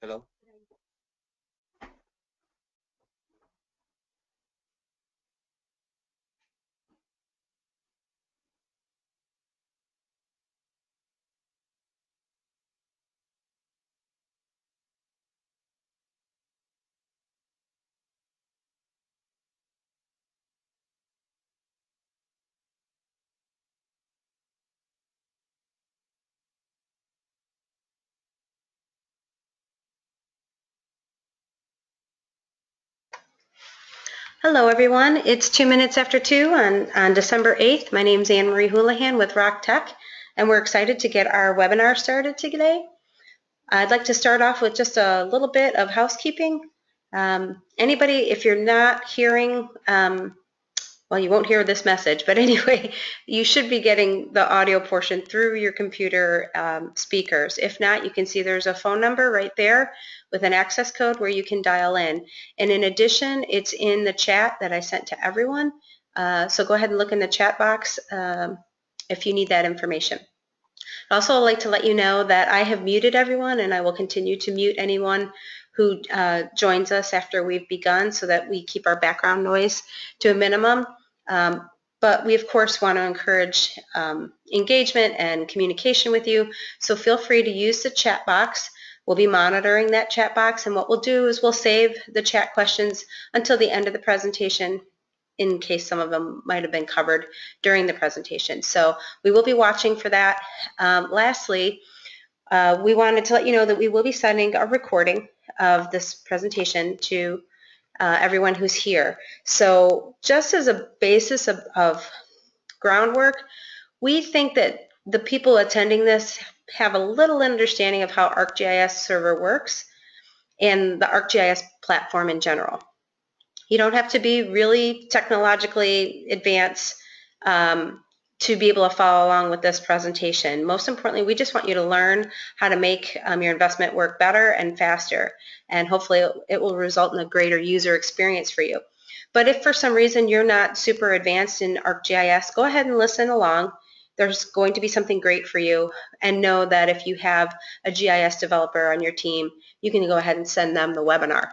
Hello? Hello, everyone. It's 2 minutes after 2 on December 8th. My name is Anne Marie Houlihan with Rock Tech, and we're excited to get our webinar started today. I'd like to start off with just a little bit of housekeeping. Anybody, if you're not hearing, well, you won't hear this message, but anyway, you should be getting the audio portion through your computer speakers. If not, you can see there's a phone number right there with an access code where you can dial in. And in addition, it's in the chat that I sent to everyone. So go ahead and look in the chat box if you need that information. I'd also like to let you know that I have muted everyone, and I will continue to mute anyone who joins us after we've begun so that we keep our background noise to a minimum. But we, of course, want to encourage engagement and communication with you, so feel free to use the chat box. We'll be monitoring that chat box, and what we'll do is we'll save the chat questions until the end of the presentation in case some of them might have been covered during the presentation. So we will be watching for that. Lastly, we wanted to let you know that we will be sending a recording of this presentation to everyone who's here. So just as a basis of groundwork, we think that the people attending this have a little understanding of how ArcGIS Server works and the ArcGIS platform in general. You don't have to be really technologically advanced to be able to follow along with this presentation. Most importantly, we just want you to learn how to make your investment work better and faster, and hopefully it will result in a greater user experience for you. But if for some reason you're not super advanced in ArcGIS, go ahead and listen along. There's going to be something great for you, and know that if you have a GIS developer on your team, you can go ahead and send them the webinar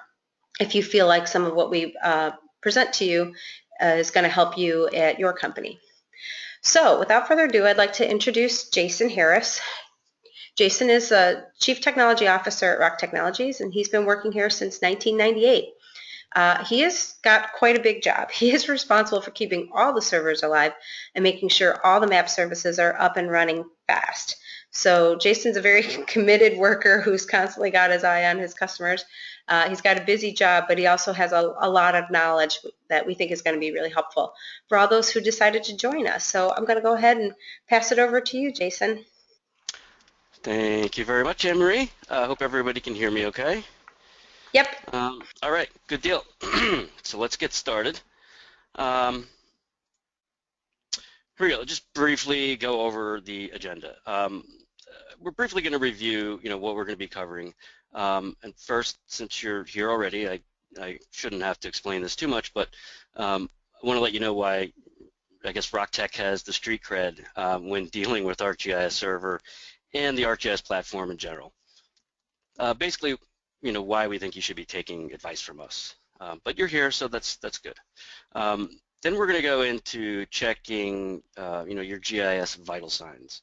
if you feel like some of what we present to you is going to help you at your company. So without further ado, I'd like to introduce Jason Harris. Jason is a Chief Technology Officer at Rock Technologies, and he's been working here since 1998. He has got quite a big job. He is responsible for keeping all the servers alive and making sure all the map services are up and running fast. So Jason's a very committed worker who's constantly got his eye on his customers. He's got a busy job, but he also has a lot of knowledge that we think is going to be really helpful for all those who decided to join us. So I'm going to go ahead and pass it over to you, Jason. Thank you very much, Anne-Marie. I hope everybody can hear me okay. Yep. All right, good deal. So let's get started. Here we go. Just briefly go over the agenda. We're briefly going to review, what we're going to be covering. And first, since you're here already, I shouldn't have to explain this too much, but I want to let you know why I guess Rock Tech has the street cred when dealing with ArcGIS Server and the ArcGIS platform in general. Basically, why we think you should be taking advice from us. But you're here, so that's good. Then we're going to go into checking, your GIS Vital Signs.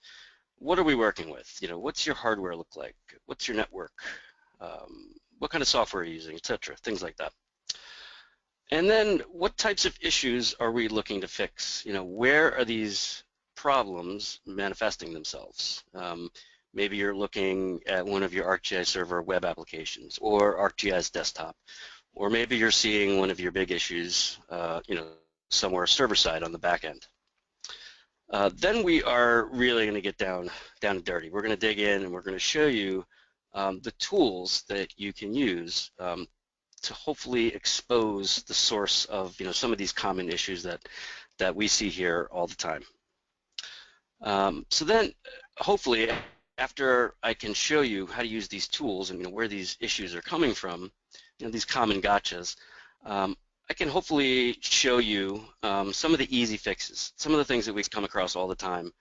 What are we working with? What's your hardware look like? What's your network? What kind of software are you using, etc. Things like that. And then what types of issues are we looking to fix? Where are these problems manifesting themselves? Maybe you're looking at one of your ArcGIS Server web applications or ArcGIS Desktop, or maybe you're seeing one of your big issues, somewhere server side on the back end. Then we are really going to get down and dirty. We're going to dig in and we're going to show you the tools that you can use to hopefully expose the source of some of these common issues that we see here all the time. So then hopefully after I can show you how to use these tools and where these issues are coming from, these common gotchas, I can hopefully show you some of the easy fixes, some of the things that we come across all the time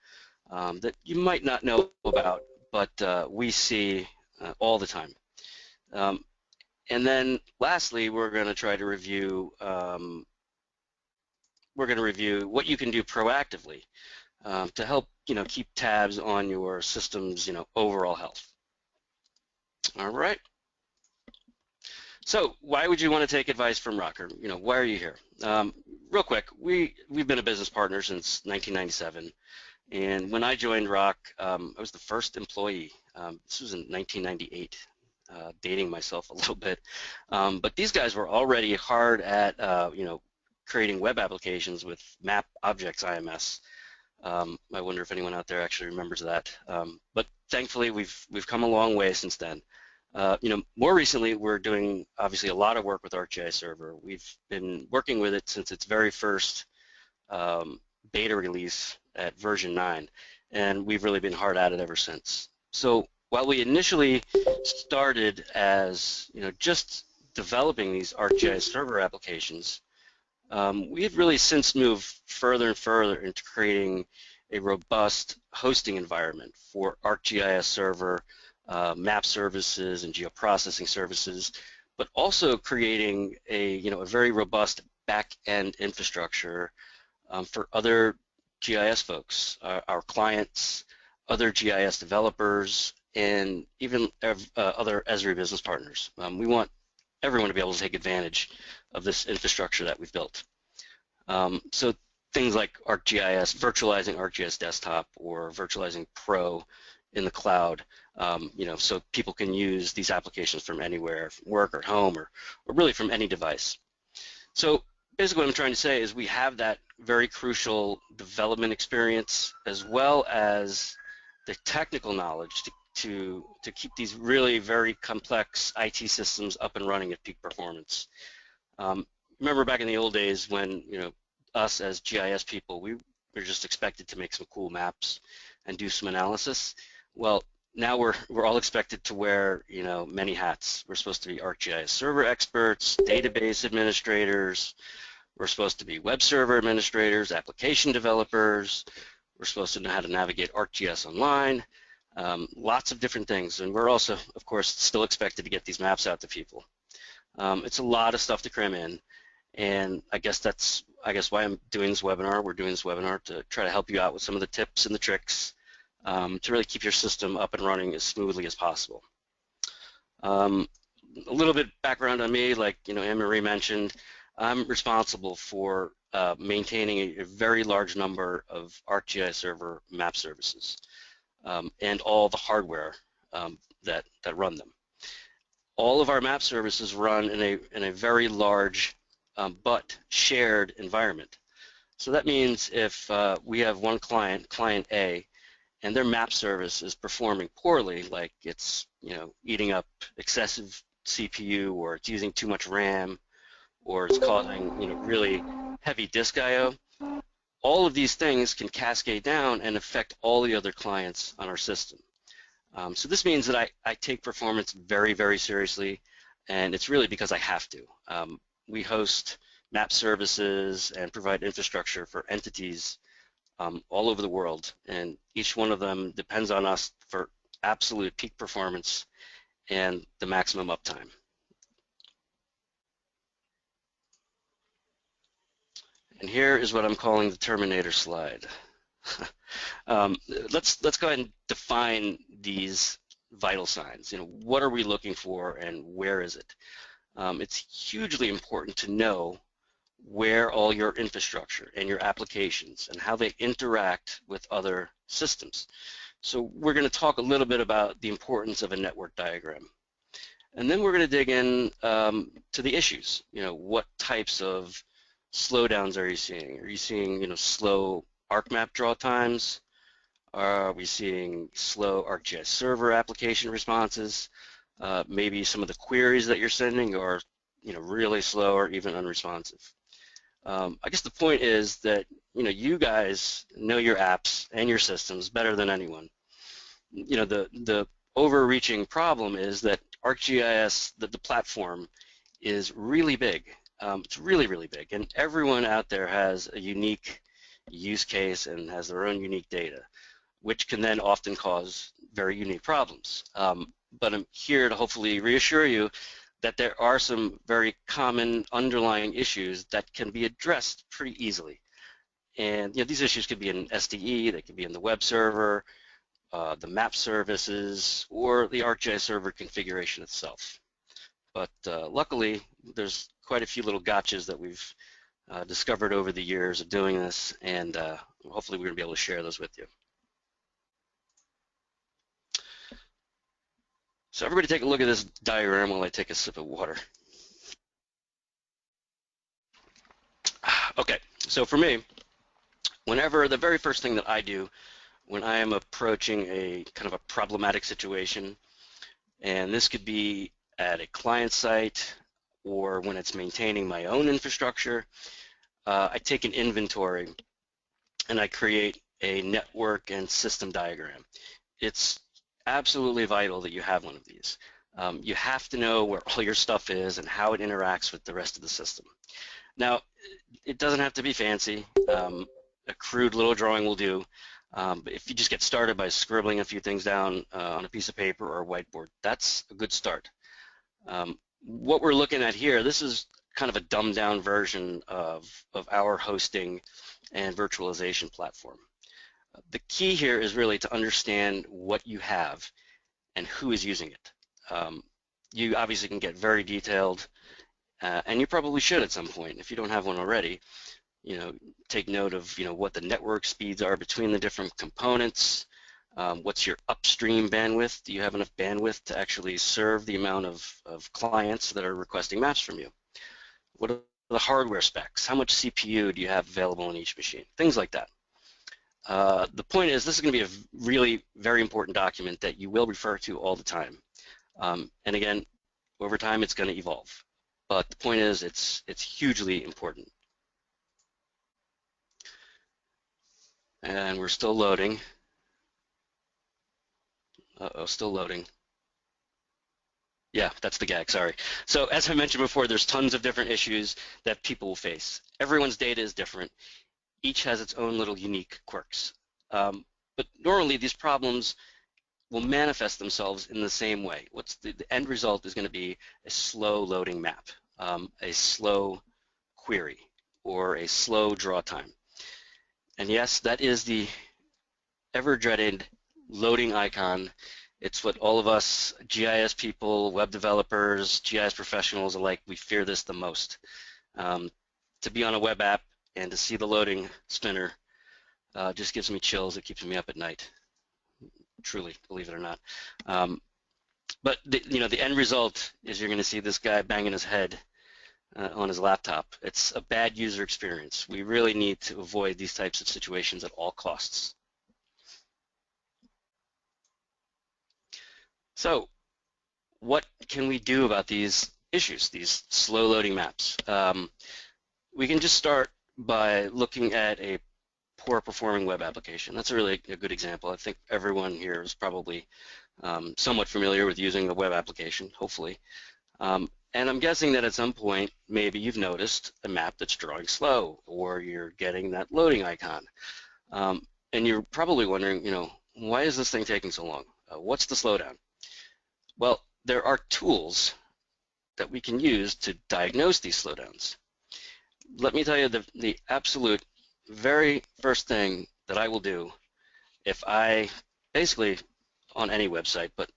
that you might not know about, but we see all the time. And then lastly, we're going to try to review what you can do proactively to help keep tabs on your system's overall health. All right. So why would you want to take advice from Rocker? Why are you here? Real quick, we've been a business partner since 1997, and when I joined Rock, I was the first employee. This was in 1998. Dating myself a little bit, but these guys were already hard at creating web applications with Map Objects IMS. I wonder if anyone out there actually remembers that. But thankfully, we've come a long way since then. More recently, we're doing obviously a lot of work with ArcGIS Server. We've been working with it since its very first beta release at version 9, and we've really been hard at it ever since. So while we initially started as just developing these ArcGIS Server applications, we've really since moved further and further into creating a robust hosting environment for ArcGIS Server, map services and geoprocessing services, but also creating a very robust back-end infrastructure for other GIS folks, our clients, other GIS developers, and even other Esri business partners. We want everyone to be able to take advantage of this infrastructure that we've built. So things like ArcGIS, virtualizing ArcGIS Desktop or virtualizing Pro in the cloud, so people can use these applications from anywhere, from work or at home, or really from any device. So basically what I'm trying to say is we have that very crucial development experience as well as the technical knowledge to keep these really very complex IT systems up and running at peak performance. Remember back in the old days when us as GIS people, we were just expected to make some cool maps and do some analysis. Well, now we're all expected to wear many hats. We're supposed to be ArcGIS server experts, database administrators. We're supposed to be web server administrators, application developers. We're supposed to know how to navigate ArcGIS online. Lots of different things, and we're also, of course, still expected to get these maps out to people. It's a lot of stuff to cram in, and I guess that's why I'm doing this webinar. We're doing this webinar to try to help you out with some of the tips and the tricks to really keep your system up and running as smoothly as possible. A little bit background on me, like Anne-Marie mentioned, I'm responsible for maintaining a very large number of ArcGIS Server map services and all the hardware that run them. All of our map services run in a very large but shared environment. So that means if we have one client, client A, and their map service is performing poorly, like it's eating up excessive CPU, or it's using too much RAM, or it's causing really heavy disk I/O, all of these things can cascade down and affect all the other clients on our system. So this means that I take performance very, very seriously, and it's really because I have to. We host map services and provide infrastructure for entities all over the world, and each one of them depends on us for absolute peak performance and the maximum uptime. And here is what I'm calling the Terminator slide. Let's go ahead and define these vital signs. What are we looking for and where is it? It's hugely important to know where all your infrastructure and your applications and how they interact with other systems. So we're going to talk a little bit about the importance of a network diagram. And then we're going to dig in to the issues. What types of slowdowns are you seeing? Are you seeing slow ArcMap draw times? Are we seeing slow ArcGIS server application responses? Maybe some of the queries that you're sending are really slow or even unresponsive. I guess the point is that you guys know your apps and your systems better than anyone. The overreaching problem is that ArcGIS, the platform, is really big. It's really, really big, and everyone out there has a unique use case and has their own unique data, which can then often cause very unique problems. but I'm here to hopefully reassure you that there are some very common underlying issues that can be addressed pretty easily. And these issues could be in SDE, they could be in the web server, the map services, or the ArcGIS server configuration itself. But luckily, there's quite a few little gotchas that we've discovered over the years of doing this, and hopefully we're going to be able to share those with you. So everybody take a look at this diagram while I take a sip of water. Okay, so for me, the very first thing that I do when I am approaching a kind of a problematic situation, and this could be at a client site or when it's maintaining my own infrastructure, I take an inventory and I create a network and system diagram. It's absolutely vital that you have one of these. You have to know where all your stuff is and how it interacts with the rest of the system. Now, it doesn't have to be fancy. A crude little drawing will do. But if you just get started by scribbling a few things down on a piece of paper or a whiteboard, that's a good start. What we're looking at here, this is kind of a dumbed down version of our hosting and virtualization platform. The key here is really to understand what you have and who is using it. You obviously can get very detailed, and you probably should at some point if you don't have one already. Take note of what the network speeds are between the different components. What's your upstream bandwidth? Do you have enough bandwidth to actually serve the amount of clients that are requesting maps from you? What are the hardware specs? How much CPU do you have available on each machine? Things like that. The point is, this is going to be a really very important document that you will refer to all the time. And again, over time, it's going to evolve. But the point is, it's hugely important. And we're still loading. Uh-oh, still loading. Yeah, that's the gag, sorry. So as I mentioned before, there's tons of different issues that people will face. Everyone's data is different. Each has its own little unique quirks. But normally these problems will manifest themselves in the same way. The end result is going to be a slow loading map, a slow query, or a slow draw time. And yes, that is the ever-dreaded loading icon. It's what all of us GIS people, web developers, GIS professionals alike, we fear this the most. To be on a web app and to see the loading spinner just gives me chills. It keeps me up at night, truly, believe it or not. But the end result is you're going to see this guy banging his head on his laptop. It's a bad user experience. We really need to avoid these types of situations at all costs. So what can we do about these issues, these slow loading maps? We can just start by looking at a poor performing web application. That's really a good example. I think everyone here is probably somewhat familiar with using a web application, hopefully. And I'm guessing that at some point, maybe you've noticed a map that's drawing slow, or you're getting that loading icon. And you're probably wondering, why is this thing taking so long? What's the slowdown? Well, there are tools that we can use to diagnose these slowdowns. Let me tell you the absolute very first thing that I will do if I, basically on any website, but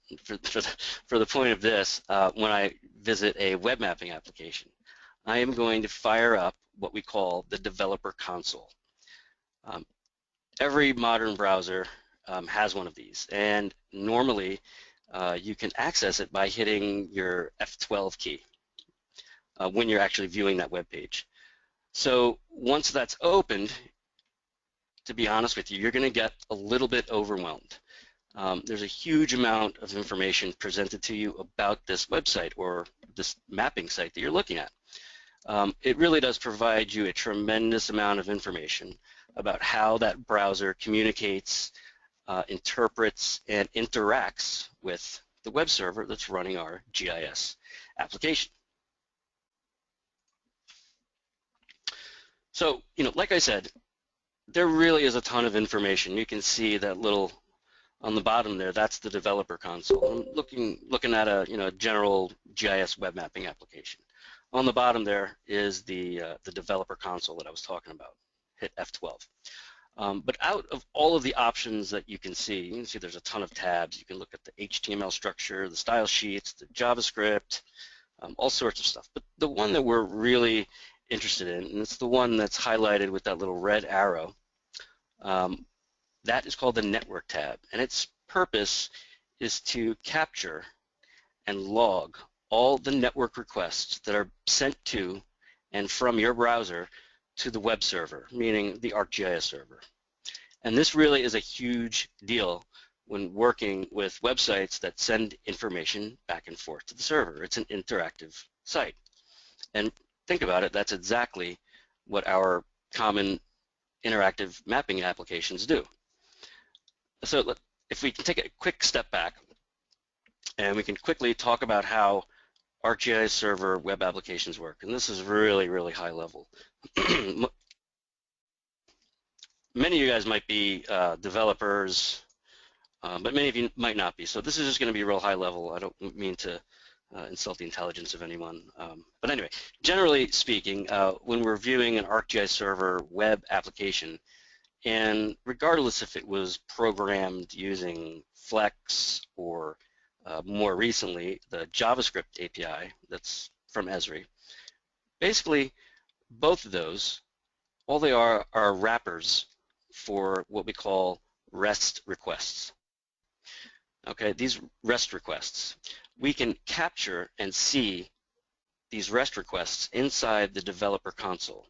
for the point of this, when I visit a web mapping application, I am going to fire up what we call the developer console. Every modern browser has one of these, and normally you can access it by hitting your F12 key when you're actually viewing that web page. So once that's opened, to be honest with you, you're going to get a little bit overwhelmed. There's a huge amount of information presented to you about this website or this mapping site that you're looking at. It really does provide you a tremendous amount of information about how that browser communicates, interprets, and interacts with the web server that's running our GIS application. So, like I said, there really is a ton of information. You can see that little On the bottom there, that's the developer console. I'm looking at a general GIS web mapping application. On the bottom there is the developer console that I was talking about. Hit F12. But out of all of the options that you can see there's a ton of tabs. You can look at the HTML structure, the style sheets, the JavaScript, all sorts of stuff. But the one that we're really interested in, and it's the one that's highlighted with that little red arrow, that is called the Network tab. And its purpose is to capture and log all the network requests that are sent to and from your browser to the web server, meaning the ArcGIS server. And this really is a huge deal when working with websites that send information back and forth to the server. It's an interactive site. And think about it, that's exactly what our common interactive mapping applications do. So if we can take a quick step back and we can quickly talk about how ArcGIS server web applications work. And this is really, really high level. Many of you guys might be developers, but many of you might not be. So this is just going to be real high level. I don't mean to insult the intelligence of anyone. But anyway, generally speaking, when we're viewing an ArcGIS server web application, and regardless if it was programmed using Flex or more recently the JavaScript API that's from Esri, basically both of those, all they are wrappers for what we call REST requests. Okay, these REST requests, we can capture and see these REST requests inside the developer console.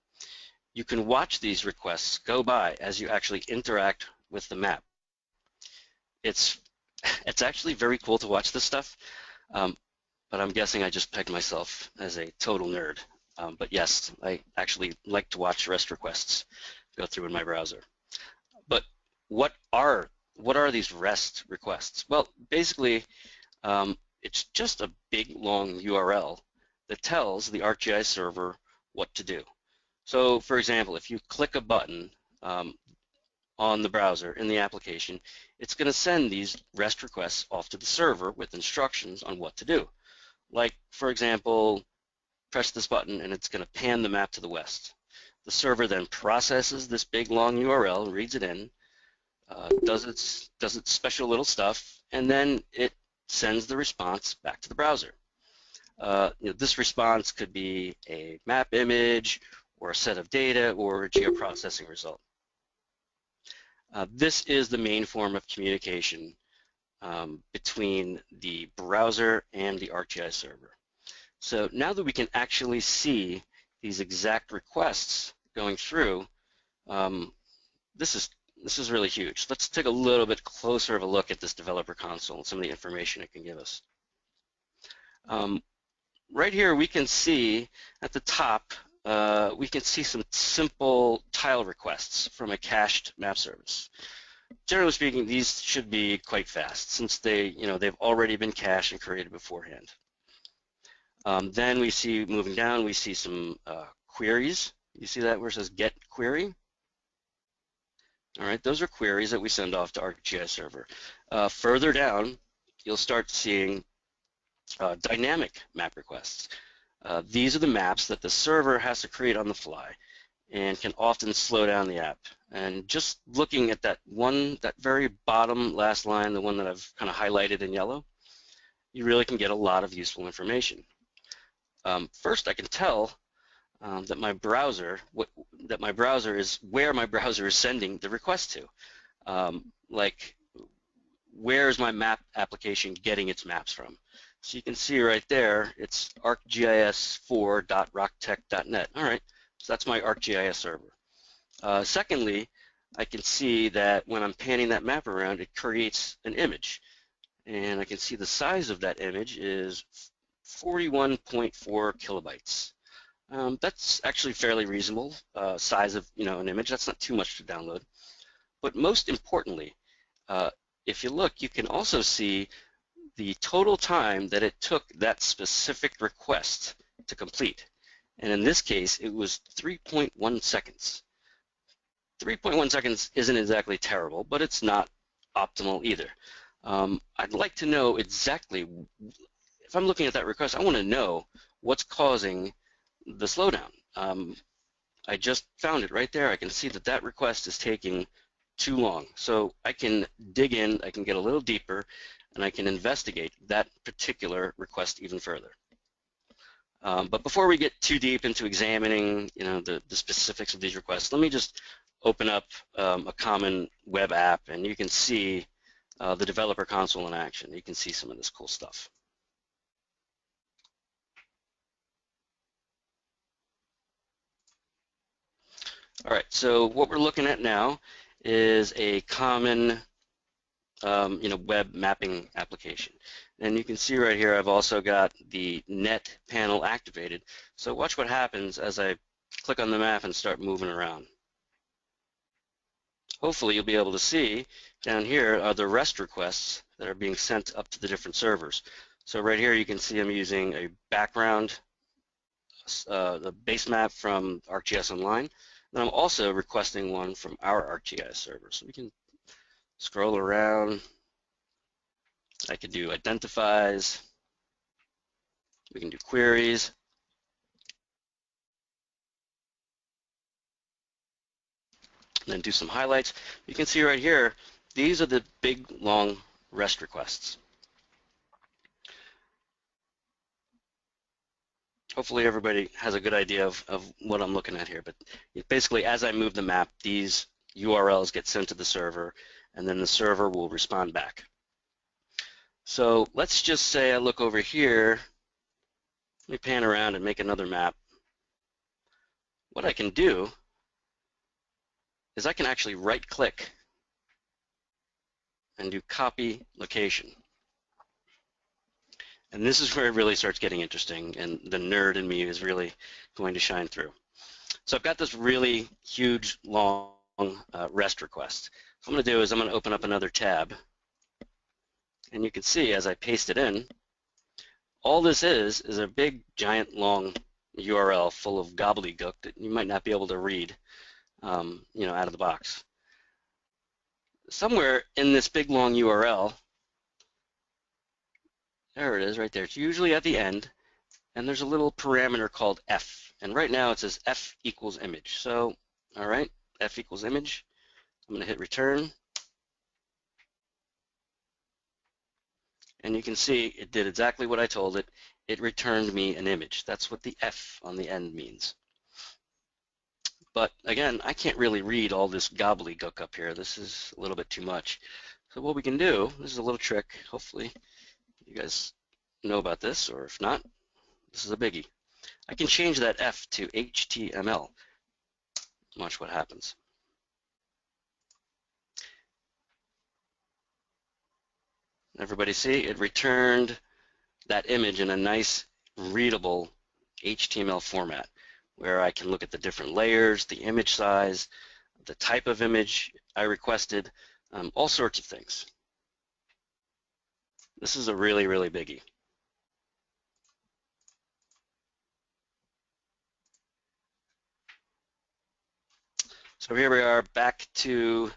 You can watch these requests go by as you actually interact with the map. It's actually very cool to watch this stuff, but I'm guessing I just pegged myself as a total nerd. But yes, I actually like to watch REST requests go through in my browser. But what are these REST requests? Well, basically, it's just a big, long URL that tells the ArcGIS server what to do. So, for example, if you click a button on the browser in the application, it's going to send these REST requests off to the server with instructions on what to do. Like, for example, press this button and it's going to pan the map to the west. The server then processes this big long URL, reads it in, does its special little stuff, and then it sends the response back to the browser. This response could be a map image or a set of data or a geoprocessing result. This is the main form of communication between the browser and the ArcGIS server. So now that we can actually see these exact requests going through, this is really huge. Let's take a little bit closer of a look at this developer console and some of the information it can give us. Right here we can see at the top, we can see some simple tile requests from a cached map service. Generally speaking, these should be quite fast since they've already been cached and created beforehand. Then we see, moving down, we see some queries. You see that where it says get query? All right, those are queries that we send off to ArcGIS server. Further down, you'll start seeing dynamic map requests. These are the maps that the server has to create on the fly and can often slow down the app. And just looking at that very bottom last line, the one that I've kind of highlighted in yellow, you really can get a lot of useful information. First, I can tell that my browser is where my browser is sending the request to. Like, where is my map application getting its maps from? So you can see right there, it's arcgis4.rocktech.net. All right, so that's my ArcGIS server. Secondly, I can see that when I'm panning that map around, it creates an image. And I can see the size of that image is 41.4 kilobytes. That's actually fairly reasonable size of an image. That's not too much to download. But most importantly, if you look, you can also see the total time that it took that specific request to complete. And in this case, it was 3.1 seconds. 3.1 seconds isn't exactly terrible, but it's not optimal either. I'd like to know exactly, if I'm looking at that request, I want to know what's causing the slowdown. I just found it right there. I can see that that request is taking too long. So I can dig in, I can get a little deeper, and I can investigate that particular request even further. But before we get too deep into examining, the specifics of these requests, let me just open up a common web app, and you can see the developer console in action. You can see some of this cool stuff. All right, so what we're looking at now is a common web mapping application. And you can see right here I've also got the net panel activated. So watch what happens as I click on the map and start moving around. Hopefully you'll be able to see down here are the REST requests that are being sent up to the different servers. So right here you can see I'm using a background, the base map from ArcGIS Online. And I'm also requesting one from our ArcGIS server. So we can scroll around. I could do identifies. We can do queries. And then do some highlights. You can see right here, these are the big, long REST requests. Hopefully everybody has a good idea of what I'm looking at here. But basically, as I move the map, these URLs get sent to the server, and then the server will respond back. So let's just say I look over here. Let me pan around and make another map. What I can do is I can actually right-click and do copy location. And this is where it really starts getting interesting, and the nerd in me is really going to shine through. So I've got this really huge, long REST request. What I'm going to do is I'm going to open up another tab, and you can see as I paste it in, all this is a big, giant, long URL full of gobbledygook that you might not be able to read, out of the box. Somewhere in this big, long URL, there it is right there. It's usually at the end, and there's a little parameter called f. And right now it says f equals image. So, all right, f equals image. I'm going to hit return. And you can see it did exactly what I told it. It returned me an image. That's what the f on the end means. But again, I can't really read all this gobbledygook up here. This is a little bit too much. So what we can do, this is a little trick. Hopefully you guys know about this, or if not, this is a biggie. I can change that F to HTML. Watch what happens. Everybody see? It returned that image in a nice, readable HTML format where I can look at the different layers, the image size, the type of image I requested, all sorts of things. This is a really, really biggie. So here we are back to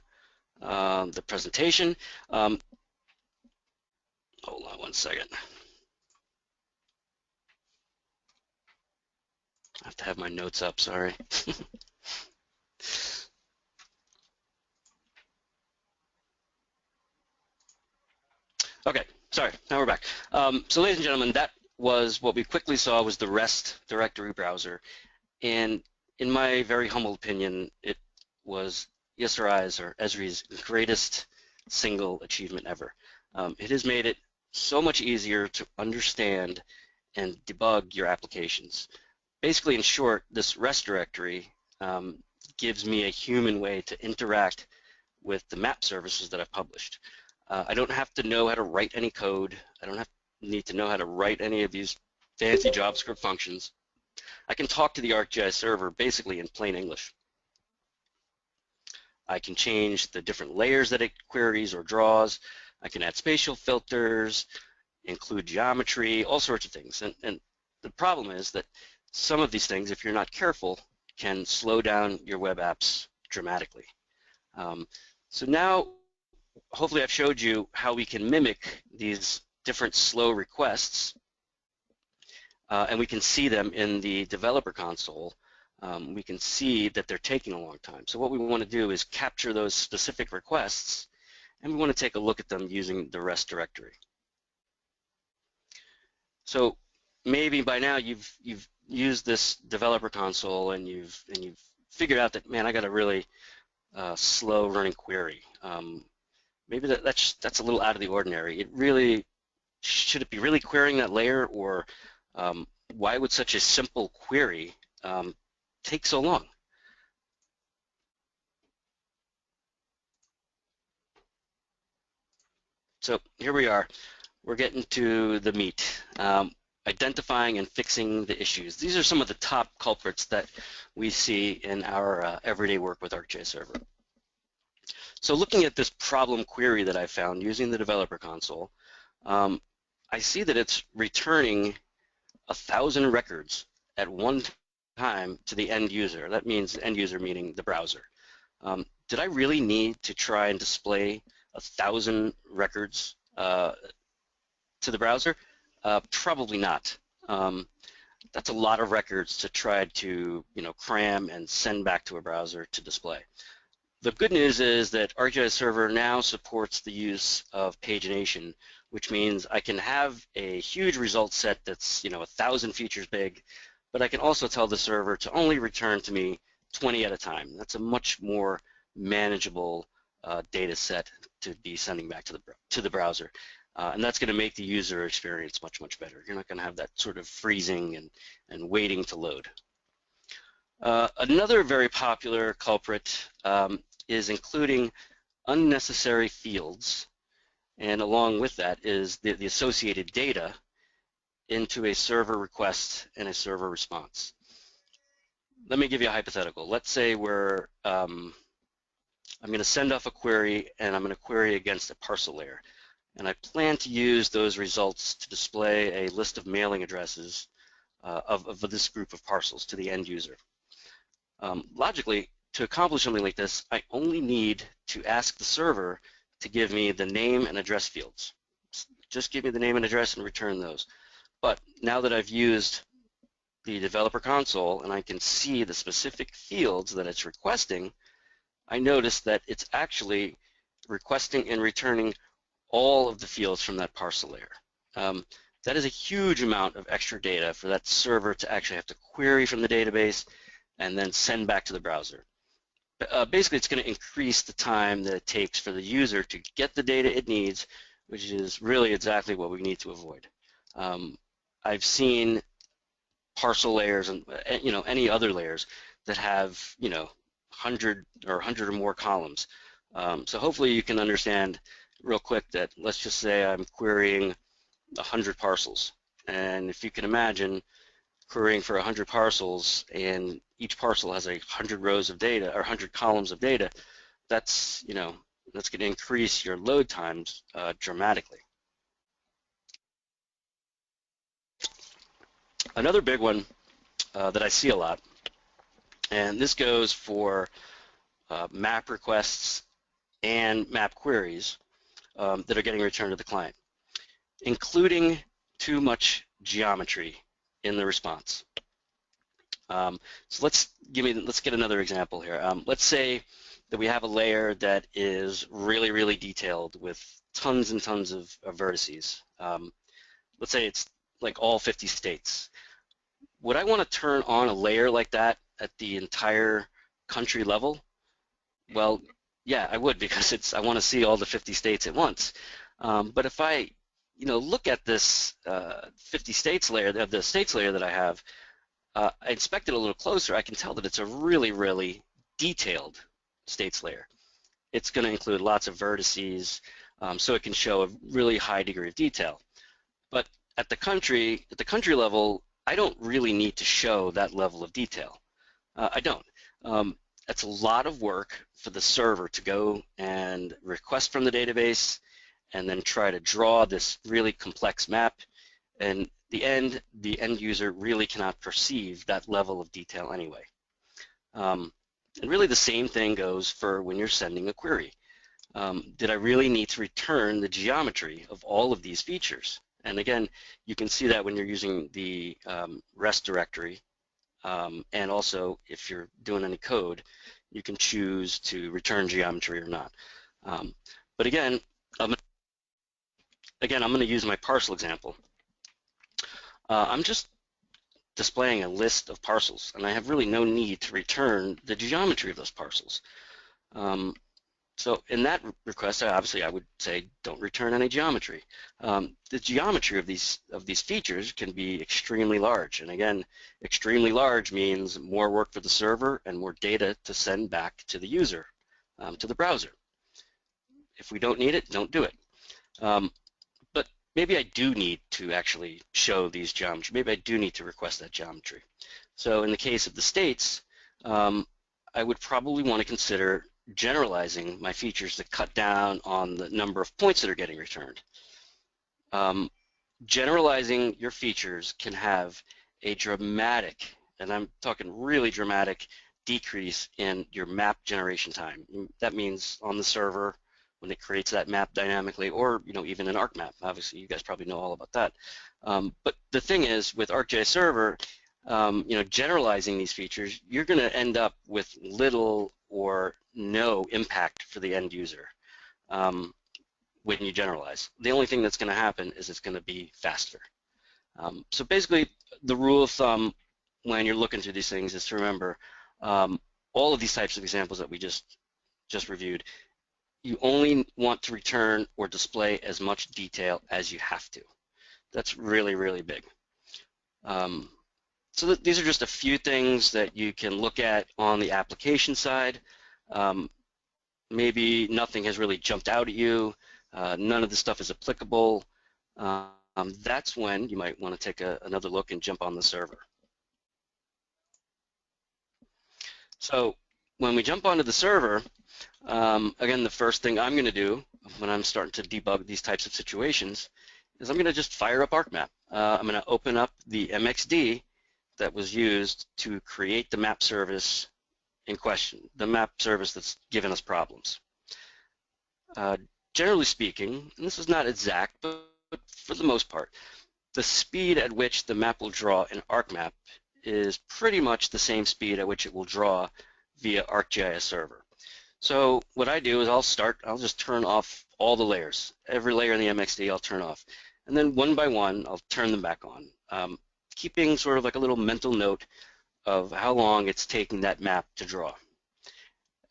the presentation. Hold on one second. I have to have my notes up, sorry. Okay, sorry, now we're back. So ladies and gentlemen, that was what we quickly saw was the REST directory browser. And in my very humble opinion, it was Esri's greatest single achievement ever. It has made it so much easier to understand and debug your applications. Basically, in short, this REST directory gives me a human way to interact with the map services that I've published. I don't have to know how to write any code. I don't need to know how to write any of these fancy JavaScript functions. I can talk to the ArcGIS server basically in plain English. I can change the different layers that it queries or draws. I can add spatial filters, include geometry, all sorts of things. And the problem is that some of these things, if you're not careful, can slow down your web apps dramatically. So now, hopefully I've showed you how we can mimic these different slow requests, and we can see them in the developer console. We can see that they're taking a long time. So what we want to do is capture those specific requests, and we want to take a look at them using the REST directory. So maybe by now you've used this developer console and you've figured out that, man, I got a really slow running query. Maybe that's a little out of the ordinary. Should it be really querying that layer, or why would such a simple query take so long? So here we are. We're getting to the meat, identifying and fixing the issues. These are some of the top culprits that we see in our everyday work with ArcGIS Server. So looking at this problem query that I found using the developer console, I see that it's returning 1,000 records at one time to the end user. That means end user meaning the browser. Did I really need to try and display 1,000 records to the browser? Probably not. That's a lot of records to try to cram and send back to a browser to display. The good news is that ArcGIS Server now supports the use of pagination, which means I can have a huge result set that's 1,000 features big, but I can also tell the server to only return to me 20 at a time. That's a much more manageable data set to be sending back to the browser. And that's going to make the user experience much, much better. You're not going to have that sort of freezing and waiting to load. Another very popular culprit is including unnecessary fields, and along with that is the associated data into a server request and a server response. Let me give you a hypothetical. Let's say I'm going to send off a query, and I'm going to query against a parcel layer. And I plan to use those results to display a list of mailing addresses of this group of parcels to the end user. Logically, to accomplish something like this, I only need to ask the server to give me the name and address fields. Just give me the name and address and return those. But now that I've used the developer console and I can see the specific fields that it's requesting, I notice that it's actually requesting and returning all of the fields from that parcel layer. That is a huge amount of extra data for that server to actually have to query from the database and then send back to the browser. Basically, it's going to increase the time that it takes for the user to get the data it needs, which is really exactly what we need to avoid. I've seen parcel layers and any other layers that have 100 or more columns. So hopefully you can understand real quick that, let's just say I'm querying 100 parcels, and if you can imagine querying for 100 parcels and each parcel has 100 rows of data or 100 columns of data, that's that's going to increase your load times dramatically. Another big one that I see a lot, and this goes for map requests and map queries that are getting returned to the client, including too much geometry in the response. So let's get another example here. Let's say that we have a layer that is really, really detailed with tons and tons of vertices. Let's say it's like all 50 states. Would I want to turn on a layer like that at the entire country level? Well, yeah, I would, because I want to see all the 50 states at once. But if I look at this 50 states layer, the states layer that I have, I inspect it a little closer, I can tell that it's a really, really detailed states layer. It's going to include lots of vertices, so it can show a really high degree of detail. But at the country level, I don't really need to show that level of detail. I don't. That's a lot of work for the server to go and request from the database and then try to draw this really complex map. And the end user really cannot perceive that level of detail anyway. And really the same thing goes for when you're sending a query. did I really need to return the geometry of all of these features? And again, you can see that when you're using the rest directory, and also if you're doing any code, you can choose to return geometry or not. But again, I'm going to use my parcel example. I'm just displaying a list of parcels, and I have really no need to return the geometry of those parcels. So in that request, I would say don't return any geometry. The geometry of these features can be extremely large, and again, extremely large means more work for the server and more data to send back to the user, to the browser. If we don't need it, don't do it. But maybe I do need to actually show these geometry. Maybe I do need to request that geometry. So in the case of the states, I would probably want to consider generalizing my features to cut down on the number of points that are getting returned. Generalizing your features can have a dramatic, and I'm talking really dramatic, decrease in your map generation time. That means on the server when it creates that map dynamically, or even an ArcMap. Obviously, you guys probably know all about that. But the thing is, with ArcGIS Server, generalizing these features, you're going to end up with little or no impact for the end user when you generalize. The only thing that's going to happen is it's going to be faster. So basically, the rule of thumb when you're looking through these things is to remember all of these types of examples that we just reviewed, you only want to return or display as much detail as you have to. That's really, really big. So these are just a few things that you can look at on the application side. Maybe nothing has really jumped out at you. None of this stuff is applicable. That's when you might want to take another look and jump on the server. So when we jump onto the server, again, the first thing I'm going to do when I'm starting to debug these types of situations is I'm going to just fire up ArcMap. I'm going to open up the MXD that was used to create the map service in question, the map service that's given us problems. Generally speaking, and this is not exact, but for the most part, the speed at which the map will draw in ArcMap is pretty much the same speed at which it will draw via ArcGIS Server. So what I do is I'll just turn off all the layers. Every layer in the MXD I'll turn off. And then one by one, I'll turn them back on, keeping sort of like a little mental note of how long it's taking that map to draw.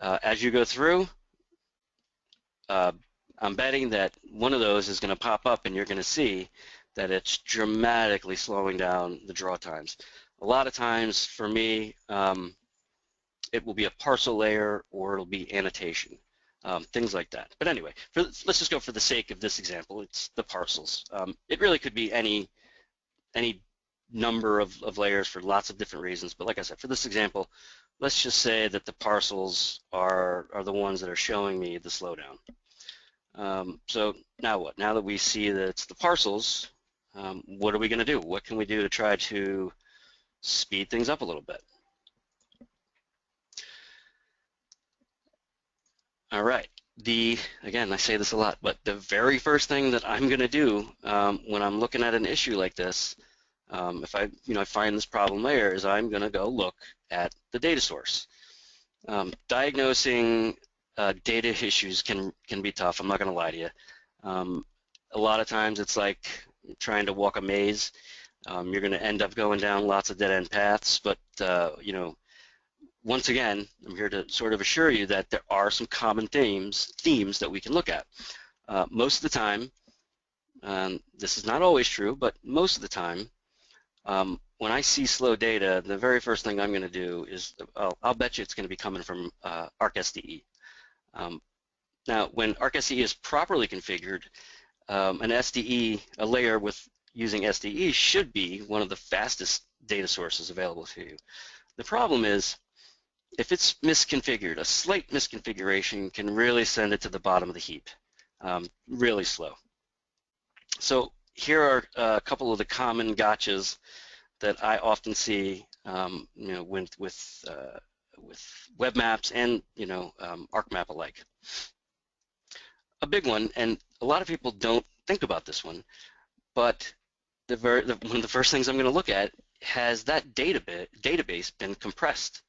As you go through, I'm betting that one of those is going to pop up and you're going to see that it's dramatically slowing down the draw times. A lot of times for me, it will be a parcel layer or it'll be annotation, things like that. But anyway, let's just go for the sake of this example. It's the parcels. It really could be any number of layers for lots of different reasons. But like I said, for this example, let's just say that the parcels are the ones that are showing me the slowdown. So now what? Now that we see that it's the parcels, what are we going to do? What can we do to try to speed things up a little bit? All right. Again, I say this a lot, but the very first thing that I'm going to do when I'm looking at an issue like this, if I find this problem layer, is I'm going to go look at the data source. Diagnosing data issues can be tough. I'm not going to lie to you. A lot of times it's like trying to walk a maze. You're going to end up going down lots of dead-end paths, but once again, I'm here to sort of assure you that there are some common themes that we can look at. Most of the time, this is not always true, but most of the time, when I see slow data, the very first thing I'm going to do is, I'll bet you it's going to be coming from ArcSDE. Now, when ArcSDE is properly configured, a layer using SDE should be one of the fastest data sources available to you. The problem is, if it's misconfigured, a slight misconfiguration can really send it to the bottom of the heap, really slow. So here are a couple of the common gotchas that I often see, with web maps and ArcMap alike. a big one, and a lot of people don't think about this one, but one of the first things I'm going to look at, has that database been compressed?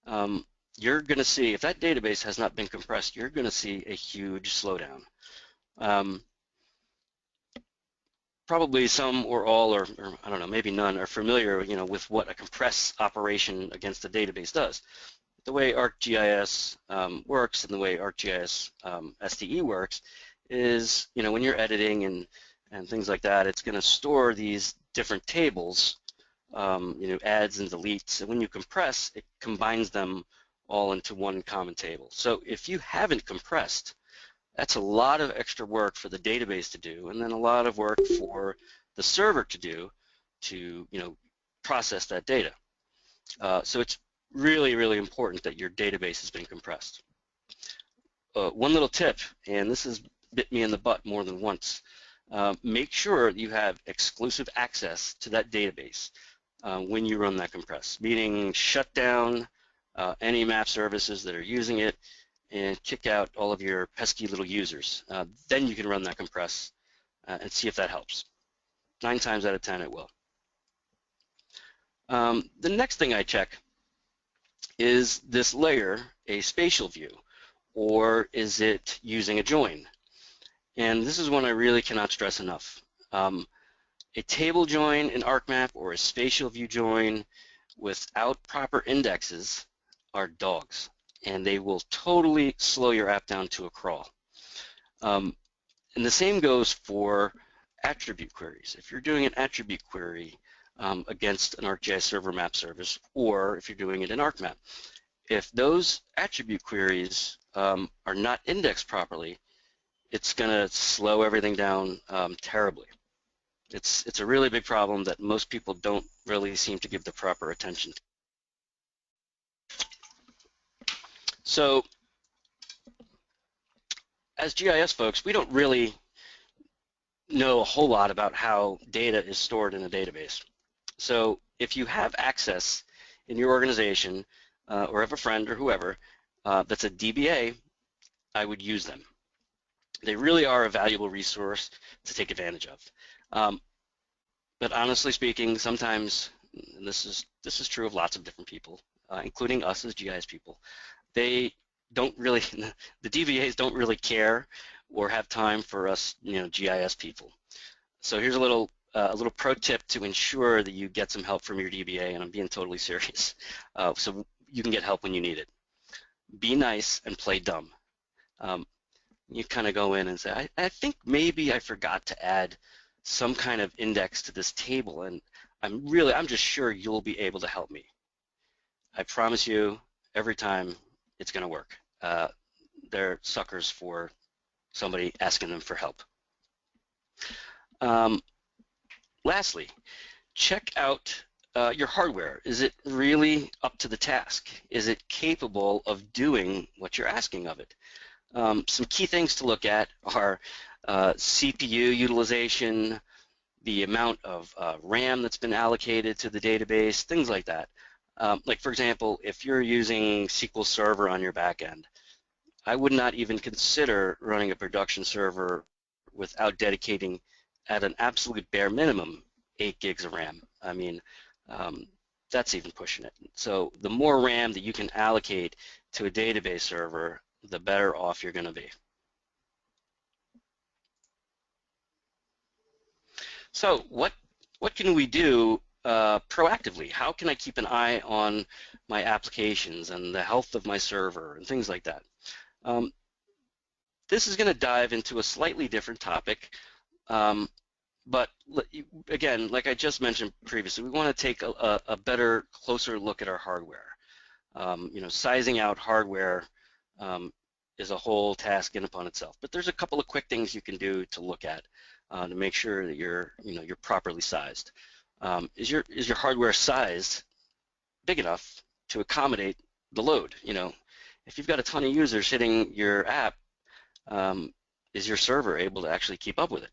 Um, you're going to see, if that database has not been compressed, you're going to see a huge slowdown. Um, Probably some or all, or I don't know, maybe none, are familiar, with what a compress operation against a database does. The way ArcGIS works and the way ArcGIS SDE works is, when you're editing and things like that, it's going to store these different tables, adds and deletes, and when you compress, it combines them all into one common table. So if you haven't compressed, that's a lot of extra work for the database to do, and then a lot of work for the server to do to, process that data. So it's really, really important that your database has been compressed. One little tip, and this has bit me in the butt more than once, make sure you have exclusive access to that database when you run that compress, meaning shut down any map services that are using it and kick out all of your pesky little users. Then you can run that compress and see if that helps. 9 times out of 10 it will. The next thing I check is this layer a spatial view, or is it using a join? And this is one I really cannot stress enough. A table join in ArcMap or a spatial view join without proper indexes are dogs, and they will totally slow your app down to a crawl. And the same goes for attribute queries. If you're doing an attribute query against an ArcGIS server map service, or if you're doing it in ArcMap, if those attribute queries are not indexed properly, it's going to slow everything down terribly. It's a really big problem that most people don't really seem to give the proper attention to. So as GIS folks, we don't really know a whole lot about how data is stored in a database. So if you have access in your organization or have a friend or whoever that's a DBA, I would use them. They really are a valuable resource to take advantage of. But honestly speaking, sometimes, and this is true of lots of different people, including us as GIS people, they don't really, the DBAs don't really care or have time for us, GIS people. So here's a little pro tip to ensure that you get some help from your DBA, and I'm being totally serious. So you can get help when you need it. Be nice and play dumb. You kind of go in and say, I think maybe I forgot to add some kind of index to this table, and I'm just sure you'll be able to help me. I promise you, every time it's going to work. They're suckers for somebody asking them for help. Lastly, check out your hardware. Is it really up to the task? Is it capable of doing what you're asking of it? Some key things to look at are CPU utilization, the amount of RAM that's been allocated to the database, things like that. Like for example, if you're using SQL Server on your back end, I would not even consider running a production server without dedicating at an absolute bare minimum 8 gigs of RAM. I mean, that's even pushing it. So the more RAM that you can allocate to a database server, the better off you're going to be. So what can we do proactively? How can I keep an eye on my applications and the health of my server and things like that? This is going to dive into a slightly different topic, but again, like I just mentioned previously, we want to take a better, closer look at our hardware. Sizing out hardware is a whole task in upon itself, but there's a couple of quick things you can do to look at to make sure that you're properly sized. Is your hardware sized big enough to accommodate the load? If you've got a ton of users hitting your app, is your server able to actually keep up with it?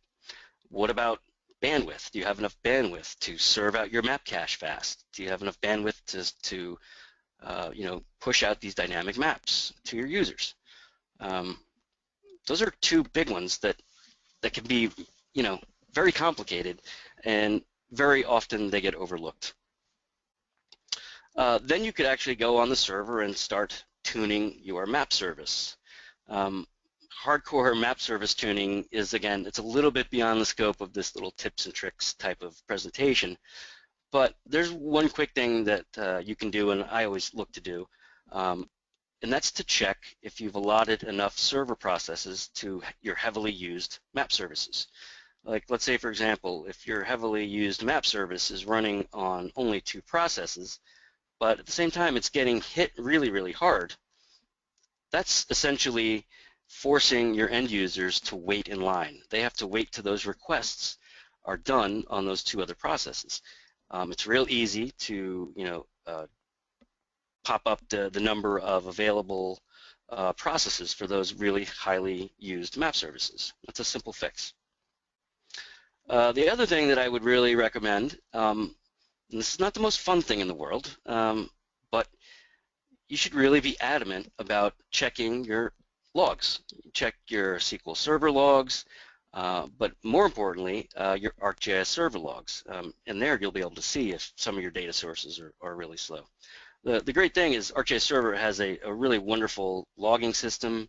What about bandwidth? Do you have enough bandwidth to serve out your map cache fast? Do you have enough bandwidth to push out these dynamic maps to your users? Those are two big ones that can be, very complicated, and very often they get overlooked. Then you could actually go on the server and start tuning your map service. Um, Hardcore map service tuning is, again, it's a little bit beyond the scope of this little tips and tricks type of presentation, but there's one quick thing that you can do, and I always look to do, and that's to check if you've allotted enough server processes to your heavily used map services. Like, let's say, for example, if your heavily used map service is running on only 2 processes, but at the same time it's getting hit really, really hard, that's essentially forcing your end users to wait in line. They have to wait till those requests are done on those 2 other processes. It's real easy to, pop up the number of available processes for those really highly used map services. That's a simple fix. The other thing that I would really recommend, and this is not the most fun thing in the world, but you should really be adamant about checking your logs. Check your SQL Server logs, but more importantly, your ArcGIS Server logs. And there you'll be able to see if some of your data sources are really slow. The great thing is ArcGIS Server has a really wonderful logging system,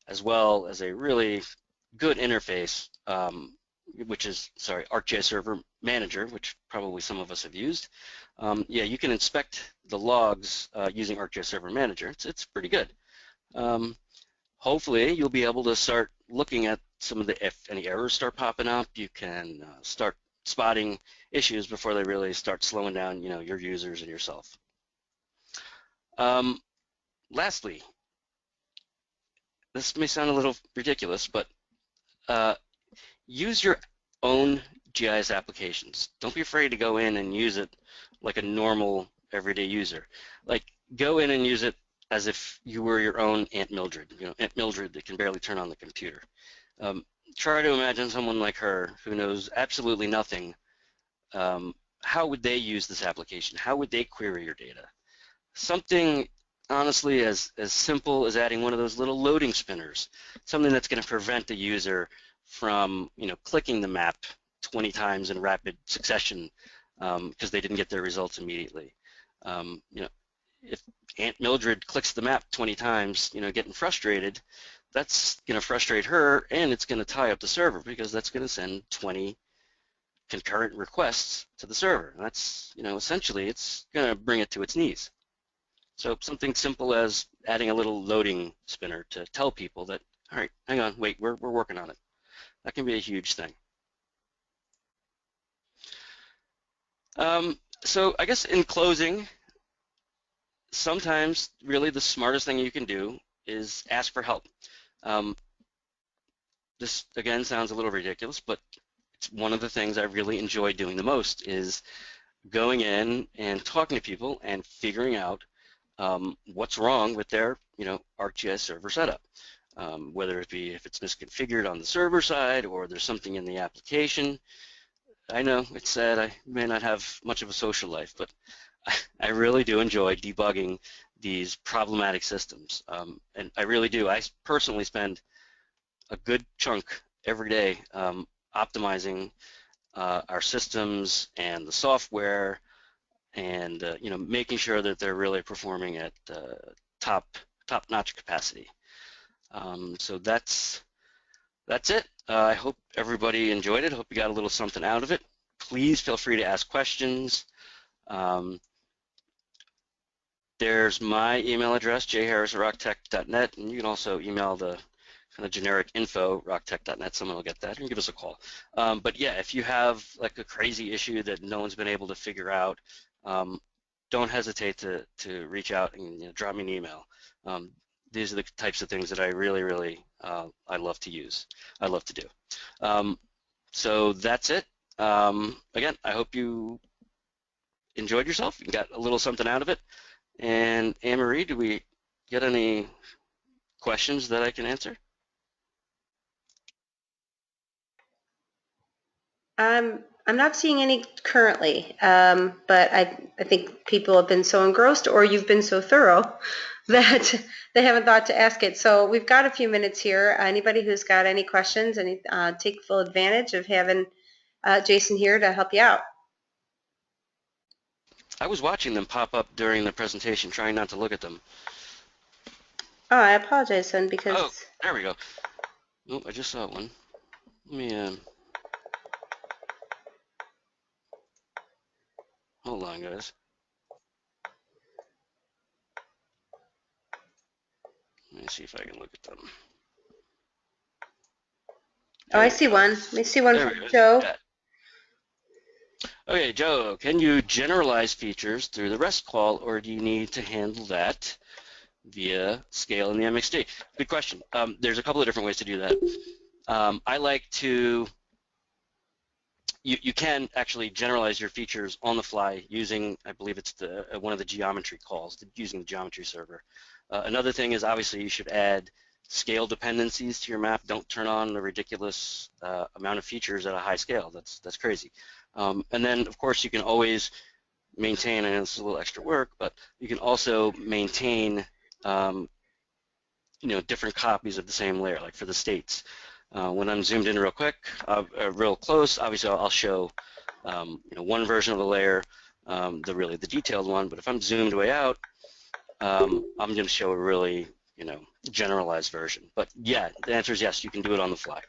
as well as a really good interface, ArcGIS Server Manager, which probably some of us have used. Yeah, you can inspect the logs using ArcGIS Server Manager. It's pretty good. Hopefully, you'll be able to start looking at some of if any errors start popping up. You can start spotting issues before they really start slowing down, your users and yourself. Lastly, this may sound a little ridiculous, but use your own GIS applications. Don't be afraid to go in and use it like a normal everyday user. Like, go in and use it as if you were your own Aunt Mildred, Aunt Mildred that can barely turn on the computer. Try to imagine someone like her who knows absolutely nothing. How would they use this application? How would they query your data? Something, honestly, as simple as adding one of those little loading spinners, something that's going to prevent the user from, clicking the map 20 times in rapid succession because they didn't get their results immediately. If Aunt Mildred clicks the map 20 times, getting frustrated, that's going to frustrate her, and it's going to tie up the server because that's going to send 20 concurrent requests to the server. And that's, essentially, it's going to bring it to its knees. So something simple as adding a little loading spinner to tell people that, all right, hang on, wait, we're working on it. That can be a huge thing. So I guess in closing, sometimes really the smartest thing you can do is ask for help. This, again, sounds a little ridiculous, but it's one of the things I really enjoy doing the most is going in and talking to people and figuring out what's wrong with their, ArcGIS server setup. Whether it be if it's misconfigured on the server side or there's something in the application. I know it's sad I may not have much of a social life, but I really do enjoy debugging these problematic systems. And I really do. I personally spend a good chunk every day optimizing our systems and the software and making sure that they're really performing at top-notch capacity. So that's it. I hope everybody enjoyed it. I hope you got a little something out of it. Please feel free to ask questions. There's my email address, jharris@rocktech.net, and you can also email the kind of generic info, rocktech.net. Someone will get that and give us a call. But yeah, if you have like a crazy issue that no one's been able to figure out, don't hesitate to reach out and drop me an email. These are the types of things that I really I love to use. I love to do. So that's it. Again, I hope you enjoyed yourself and got a little something out of it. And Anne-Marie, do we get any questions that I can answer? I'm not seeing any currently, but I think people have been so engrossed or you've been so thorough that they haven't thought to ask it. So we've got a few minutes here. Anybody who's got any questions, and take full advantage of having Jason here to help you out. I was watching them pop up during the presentation, trying not to look at them. Oh, I apologize then because. Oh, there we go. Oh, I just saw one. Let me, hold on, guys. Let me see if I can look at them. Oh, There I we see go. one. I see one There we from go. Joe. Yeah. Okay, Joe, can you generalize features through the REST call, or do you need to handle that via scale in the MXD? Good question. There's a couple of different ways to do that. I like to, you can actually generalize your features on the fly using, I believe it's the one of the geometry calls, using the geometry server. Another thing is obviously you should add scale dependencies to your map. Don't turn on the ridiculous amount of features at a high scale. That's crazy. And then of course you can always maintain, and it's a little extra work, but you can also maintain different copies of the same layer, like for the states. When I'm zoomed in real quick, real close, obviously I'll show one version of the layer, the detailed one. But if I'm zoomed way out, I'm going to show a really generalized version. But yeah, the answer is yes, you can do it on the fly.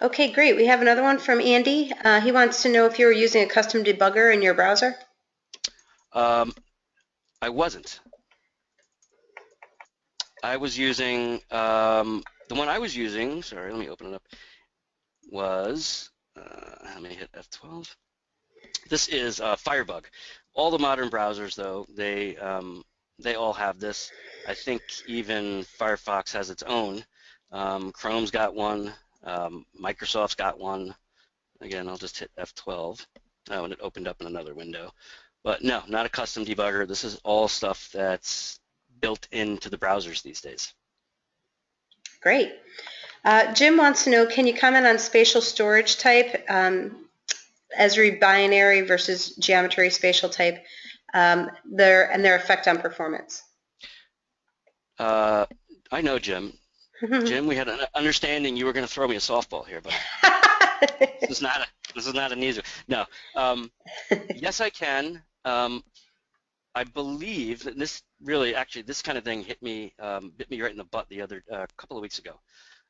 Okay, great. We have another one from Andy. He wants to know if you were using a custom debugger in your browser. I wasn't. I was using, the one I was using, sorry, let me open it up, was, let me hit F12. This is Firebug. All the modern browsers, though, they all have this. I think even Firefox has its own. Chrome's got one. Microsoft's got one. Again, I'll just hit F12. Oh, and it opened up in another window. But no, not a custom debugger. This is all stuff that's built into the browsers these days. Great. Jim wants to know, can you comment on spatial storage type, Esri binary versus geometry spatial type, their effect on performance? I know, Jim. Jim, we had an understanding you were going to throw me a softball here, but this is not an easy. No. Yes, I can. I believe that this really, actually, this kind of thing bit me right in the butt the other couple of weeks ago.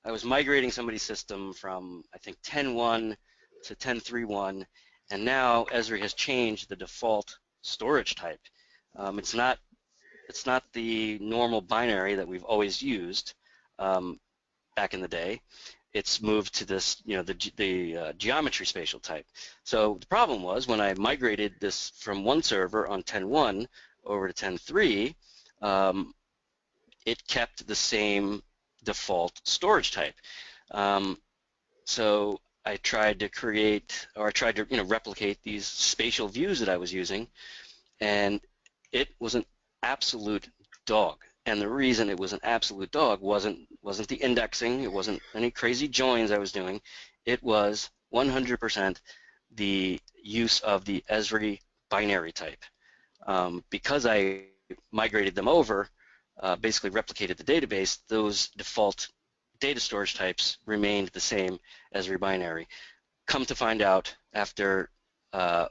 I was migrating somebody's system from, I think, 10.1 to 10.3.1, and now Esri has changed the default storage type. It's not the normal binary that we've always used back in the day. It's moved to this, the geometry spatial type. So the problem was when I migrated this from one server on 10.1 over to 10.3, it kept the same default storage type. So I tried to create, or I tried to replicate these spatial views that I was using, and it was an absolute dog. And the reason it was an absolute dog wasn't the indexing, it wasn't any crazy joins I was doing, it was 100% the use of the Esri binary type. Because I migrated them over, basically replicated the database, those default data storage types remained the same as binary. Come to find out, after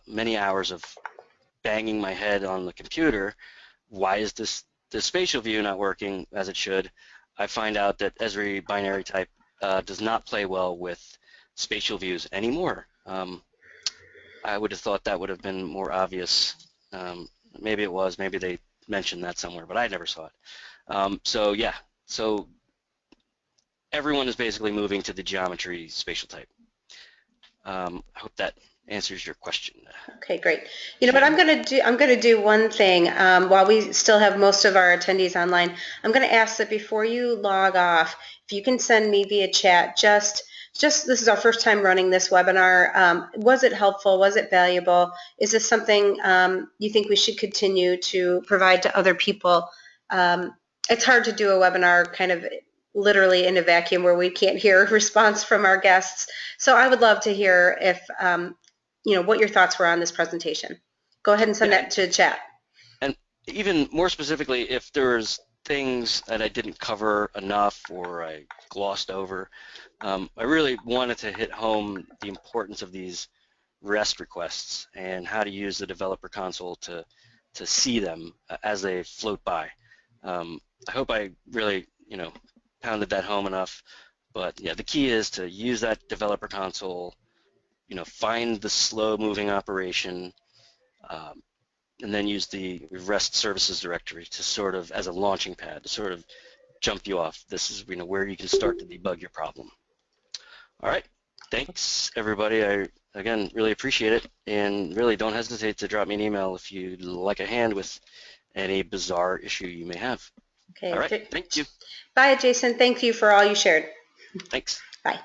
many hours of banging my head on the computer, why is this spatial view not working as it should? I find out that Esri binary type does not play well with spatial views anymore. I would have thought that would have been more obvious. Maybe it was, maybe they mentioned that somewhere, but I never saw it. So yeah, so everyone is basically moving to the geometry spatial type. I hope that answers your question. Okay, great. You know what I'm going to do? I'm going to do one thing while we still have most of our attendees online. I'm going to ask that before you log off, if you can send me via chat, just this is our first time running this webinar. Was it helpful? Was it valuable? Is this something you think we should continue to provide to other people? It's hard to do a webinar kind of literally in a vacuum where we can't hear a response from our guests. So I would love to hear if what your thoughts were on this presentation. Go ahead and send that to chat. And even more specifically, if there's things that I didn't cover enough or I glossed over, I really wanted to hit home the importance of these REST requests and how to use the developer console to see them as they float by. I hope I really, pounded that home enough. But yeah, the key is to use that developer console, find the slow-moving operation, um, and then use the REST services directory to sort of as a launching pad to sort of jump you off. This is where you can start to debug your problem. All right. Thanks, everybody. I, again, really appreciate it. And really don't hesitate to drop me an email if you'd like a hand with any bizarre issue you may have. All right. Okay. Thank you. Bye, Jason. Thank you for all you shared. Thanks. Bye.